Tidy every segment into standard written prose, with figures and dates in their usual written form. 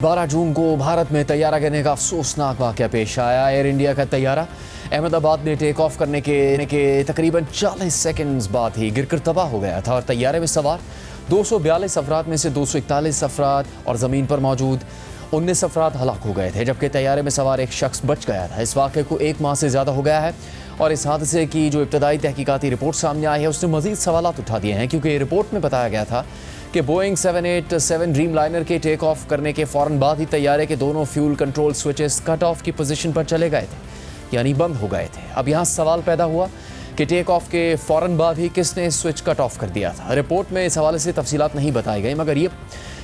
12 जून को भारत में तैयारा गिरने का अफसोसनाक वाक़या पेश आया। एयर इंडिया का तैयारा अहमदाबाद में टेक ऑफ करने के तकरीबन 40 सेकंड्स बाद ही गिरकर तबाह हो गया था और तैयारे में सवार 242 अफराद में से 241 अफराद और ज़मीन पर मौजूद 19 अफराद हलाक हो गए थे, जबकि तैयारे में सवार एक शख्स बच गया था। इस वाक़े को 1 माह से ज़्यादा हो गया है और इस हादसे की जो इब्तदाई तहकीकाती रिपोर्ट सामने आई है उसने मज़ीद सवालात उठा दिए हैं, क्योंकि रिपोर्ट में बताया गया था कि बोइंग 787 ड्रीम लाइनर के टेक ऑफ करने के फ़ौरन बाद ही तैयारे के दोनों fuel control switches cut off की पोजीशन पर चले गए थे, यानी बंद हो गए थे। अब यहाँ सवाल पैदा हुआ कि टेक ऑफ के फ़ौरन बाद ही किसने स्विच कट ऑफ कर दिया था। रिपोर्ट में इस हवाले से तफसीलात नहीं बताई गई, मगर ये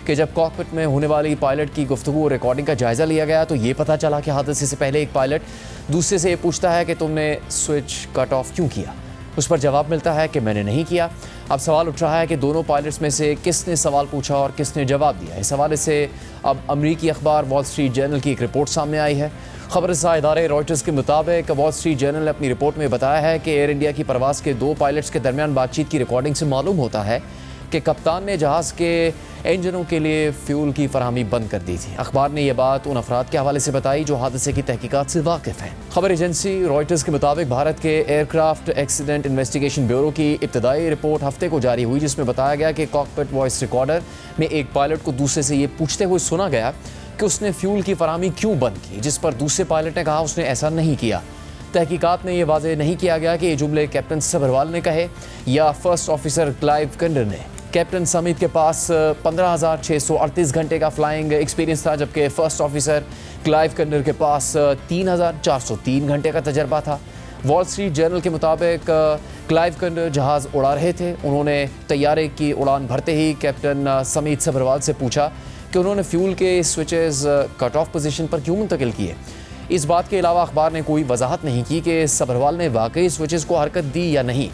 कि जब कॉकपिट में होने वाली पायलट की गुफ्तगू और रिकॉर्डिंग का जायज़ा लिया गया तो ये पता चला कि हादसे से पहले एक पायलट दूसरे से ये पूछता है कि तुमने स्विच कट ऑफ क्यों किया। उस पर जवाब मिलता है कि मैंने नहीं किया। अब सवाल उठ रहा है कि दोनों पायलट्स में से किसने सवाल पूछा और किसने जवाब दिया। इस हवाले से अब अमरीकी अखबार वॉल स्ट्रीट जर्नल की एक रिपोर्ट सामने आई है। खबरसां इदारे रॉयटर्स के मुताबिक वॉल स्ट्रीट जर्नल ने अपनी रिपोर्ट में बताया है कि एयर इंडिया की परवाज़ के 2 पायलट्स के दरमियान बातचीत की रिकॉर्डिंग से मालूम होता है कि कप्तान ने जहाज़ के इंजनों के लिए फ्यूल की फराहमी बंद कर दी थी। अखबार ने यह बात उन अफराद के हवाले से बताई जो हादसे की तहकीकात से वाकिफ़ हैं। खबर एजेंसी रॉयटर्स के मुताबिक भारत के एयरक्राफ्ट एक्सीडेंट इन्वेस्टिगेशन ब्यूरो की इब्तदाई रिपोर्ट हफ्ते को जारी हुई, जिसमें बताया गया कि कॉकपिट वॉइस रिकॉर्डर में एक पायलट को दूसरे से ये पूछते हुए सुना गया कि उसने फ्यूल की फराहमी क्यों बंद की, जिस पर दूसरे पायलट ने कहा उसने ऐसा नहीं किया। तहकीकात में यह वाज़ेह नहीं किया गया कि ये जुमले कैप्टन सभरवाल ने कहे या फर्स्ट ऑफिसर क्लाइव कंडर ने। कैप्टन समीत के पास 15,638 घंटे का फ्लाइंग एक्सपीरियंस था, जबकि फर्स्ट ऑफिसर क्लाइव कंडर के पास 3,403 घंटे का तजर्बा था। वॉल स्ट्रीट जर्नल के मुताबिक क्लाइव कंडर जहाज़ उड़ा रहे थे। उन्होंने तैयारे की उड़ान भरते ही कैप्टन समीत सभरवाल से पूछा कि उन्होंने फ्यूल के स्विचेस कट ऑफ पोजीशन पर क्यों मुंतकिल किए। इस बात के अलावा अखबार ने कोई वजाहत नहीं की कि सभरवाल ने वाकई स्विचेस को हरकत दी या नहीं,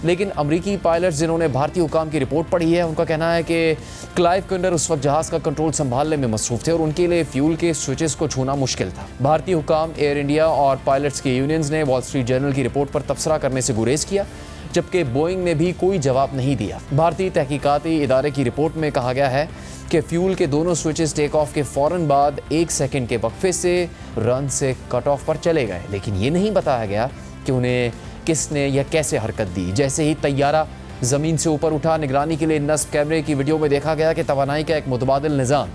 लेकिन अमरीकी पायलट्स जिन्होंने भारतीय हुकाम की रिपोर्ट पढ़ी है उनका कहना है कि क्लाइव कंडर उस वक्त जहाज़ का कंट्रोल संभालने में मसरूफ थे और उनके लिए फ्यूल के स्विचेस को छूना मुश्किल था। भारतीय हुकाम, एयर इंडिया और पायलट्स के यूनियंस ने वॉल स्ट्रीट जर्नल की रिपोर्ट पर तबसरा करने से गुरेज किया, जबकि बोइंग ने भी कोई जवाब नहीं दिया। भारतीय तहकीकाती इदारे की रिपोर्ट में कहा गया है कि फ्यूल के दोनों स्विचेस टेक ऑफ के फ़ौरन बाद 1 सेकंड के वक्फे से रन से कट ऑफ पर चले गए, लेकिन ये नहीं बताया गया कि उन्हें किसने या कैसे हरकत दी। जैसे ही तैयारा ज़मीन से ऊपर उठा, निगरानी के लिए नस्ब कैमरे की वीडियो में देखा गया कि तवानाई का एक मुतबादिल निज़ाम,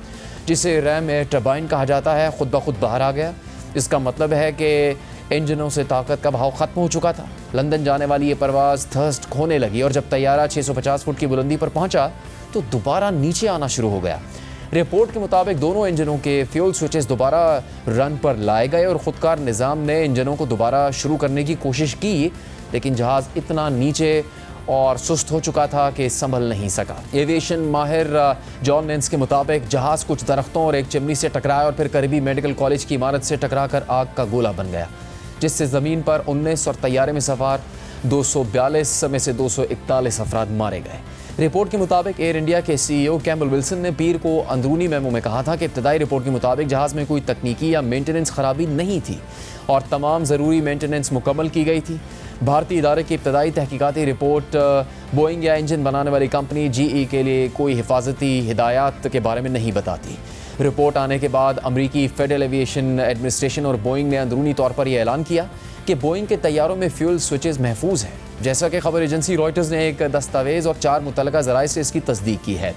जिसे रैम एयर टर्बाइन कहा जाता है, खुद ब खुद बाहर आ गया। इसका मतलब है कि इंजनों से ताकत का बहाव ख़त्म हो चुका था। लंदन जाने वाली ये परवाज़ थर्स्ट खोने लगी और जब तैयारा 650 फुट की बुलंदी पर पहुंचा तो दोबारा नीचे आना शुरू हो गया। रिपोर्ट के मुताबिक दोनों इंजनों के फ्यूल स्विचेस दोबारा रन पर लाए गए और खुदकार निज़ाम ने इंजनों को दोबारा शुरू करने की कोशिश की, लेकिन जहाज़ इतना नीचे और सुस्त हो चुका था कि संभल नहीं सका। एविएशन माहिर जॉन लेंस के मुताबिक जहाज़ कुछ दरख्तों और एक चिमनी से टकराया और फिर करीबी मेडिकल कॉलेज की इमारत से टकराकर आग का गोला बन गया, जिससे ज़मीन पर 19 और तैयारे में सवार 242 में से 241 अफराद मारे गए। रिपोर्ट के मुताबिक एयर इंडिया के CEO कैम्बल विल्सन ने पीर को अंदरूनी मेमो में कहा था कि इब्तदाई रिपोर्ट के मुताबिक जहाज़ में कोई तकनीकी या मेंटेनेंस खराबी नहीं थी और तमाम ज़रूरी मेंटेनेंस मुकम्मल की गई थी। भारतीय इदारे की इब्तदाई तहकीकाती रिपोर्ट बोइंग या इंजन बनाने वाली कंपनी GE के लिए कोई हिफाजती हिदायत के बारे में नहीं बताती। रिपोर्ट आने के बाद अमरीकी फेडरल एविएशन एडमिनिस्ट्रेशन और बोइंग ने अंदरूनी तौर पर यह ऐलान किया कि बोइंग के तैयारों में फ्यूल स्विचेस महफूज हैं, जैसा कि खबर एजेंसी रॉयटर्स ने एक दस्तावेज़ और 4 मुतल्लिका ज़राए से इसकी तस्दीक की है।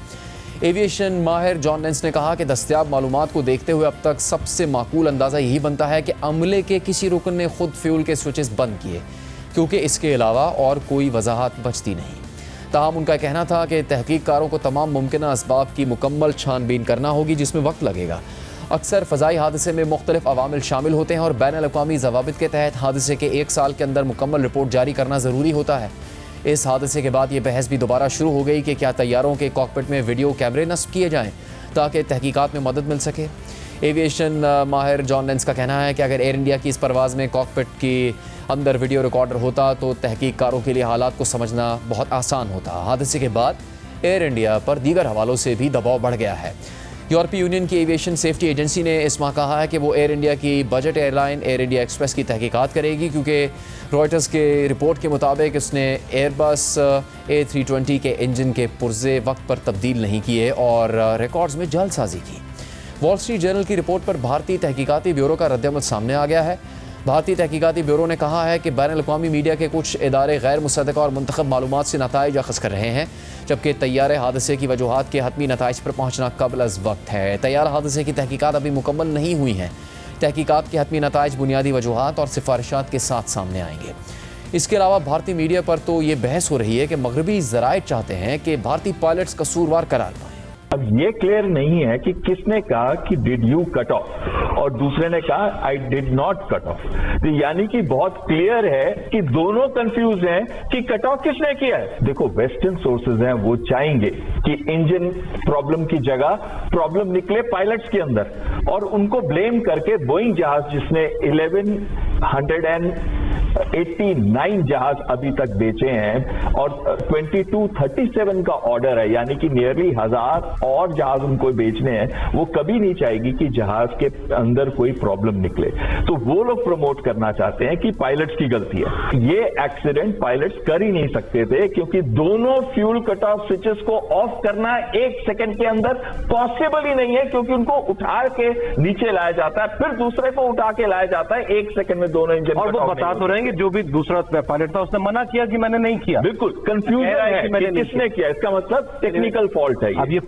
एविएशन माहिर जॉन लेंस ने कहा कि दस्तियाब मालूमात को देखते हुए अब तक सबसे माकूल अंदाज़ा यही बनता है कि अमले के किसी रुकन ने खुद फ्यूल के स्विचेस बंद किए, क्योंकि इसके अलावा और कोई वजाहत बचती नहीं। ताहम उनका कहना था कि तहकीककारों को तमाम मुमकिन असबाब की मुकम्मल छानबीन करना होगी, जिसमें वक्त लगेगा। अक्सर फ़ज़ाई हादसे में मुख्तलिफ अवामिल शामिल होते हैं और बैनुल-अक़वामी ज़वाबित के तहत हादसे के 1 साल के अंदर मुकम्मल रिपोर्ट जारी करना ज़रूरी होता है। इस हादसे के बाद ये बहस भी दोबारा शुरू हो गई कि क्या तैयारों के कॉकपिट में वीडियो कैमरे नस्ब किए जाएँ ताकि तहकीकात में मदद मिल सके। एविएशन माहिर जॉन लेंस का कहना है कि अगर एयर इंडिया की इस परवाज़ में कॉकपिट के अंदर वीडियो रिकॉर्डर होता तो तहकीककारों के लिए हालात को समझना बहुत आसान होता। हादसे के बाद एयर इंडिया पर दीगर हवालों से भी दबाव बढ़ गया है। यूरोपीय यूनियन की एविएशन सेफ्टी एजेंसी ने इस माह कहा है कि वो एयर इंडिया की budget airline air India express की तहकीकात करेगी, क्योंकि रॉयटर्स के रिपोर्ट के मुताबिक इसने एयरबस A320 के इंजन के पुर्जे वक्त पर तब्दील नहीं किए और रिकॉर्ड्स में जालसाजी की। वॉल स्ट्रीट जर्नल की रिपोर्ट पर भारतीय तहकीकाती ब्यूरो का रद्दअमल सामने आ गया है। भारतीय तहकीकाती ब्यूरो ने कहा है कि बैनुल-अक़वामी मीडिया के कुछ इदारे गैर मुसद्दक़ा और मुंतखब मालूमात से नताइज अख़ज़ कर रहे हैं, जबकि तैयारे हादसे की वजूहात के हतमी नताइज पर पहुँचना कबल अज़ वक्त है। तैयारा हादसे की तहकीकात अभी मुकम्मल नहीं हुई हैं। तहकीकात के हतमी नताइज बुनियादी वजूहात और सिफारिशात के साथ सामने आएंगे। इसके अलावा भारतीय मीडिया पर तो ये बहस हो रही है कि मगरबी ज़राए चाहते हैं कि भारतीय पायलट्स कसूरवार करार पाएं। अब ये क्लियर नहीं है कि किसने कहा कि डिड यू कट ऑफ और दूसरे ने कहा I did not cut off. तो यानी कि बहुत क्लियर है कि दोनों कंफ्यूज हैं कि कट ऑफ किसने किया है। देखो, वेस्टर्न सोर्सेज हैं, वो चाहेंगे कि इंजन प्रॉब्लम की जगह प्रॉब्लम निकले पायलट्स के अंदर, और उनको ब्लेम करके बोइंग जहाज जिसने 1189 जहाज अभी तक बेचे हैं और 2237 का ऑर्डर है, यानी कि नियरली 1000 और जहाज उनको बेचने हैं, वो कभी नहीं चाहेगी कि जहाज के अंदर कोई प्रॉब्लम निकले। तो वो लोग प्रमोट करना चाहते हैं कि पायलट्स की गलती है। ये एक्सीडेंट पायलट्स कर ही नहीं सकते थे, क्योंकि दोनों फ्यूल कट ऑफ स्विचेस को ऑफ करना 1 सेकंड के अंदर पॉसिबल ही नहीं है, क्योंकि उनको उठा के नीचे लाया जाता है, फिर दूसरे को उठा के लाया जाता है, 1 सेकंड में दोनों इंजन। और वो बता तो रहे हैं कि जो भी दूसरा पायलट था उसने मना किया कि मैंने नहीं किया। बिल्कुल कंफ्यूजन है कि किसने किया, इसका मतलब टेक्निकल फॉल्ट है ये।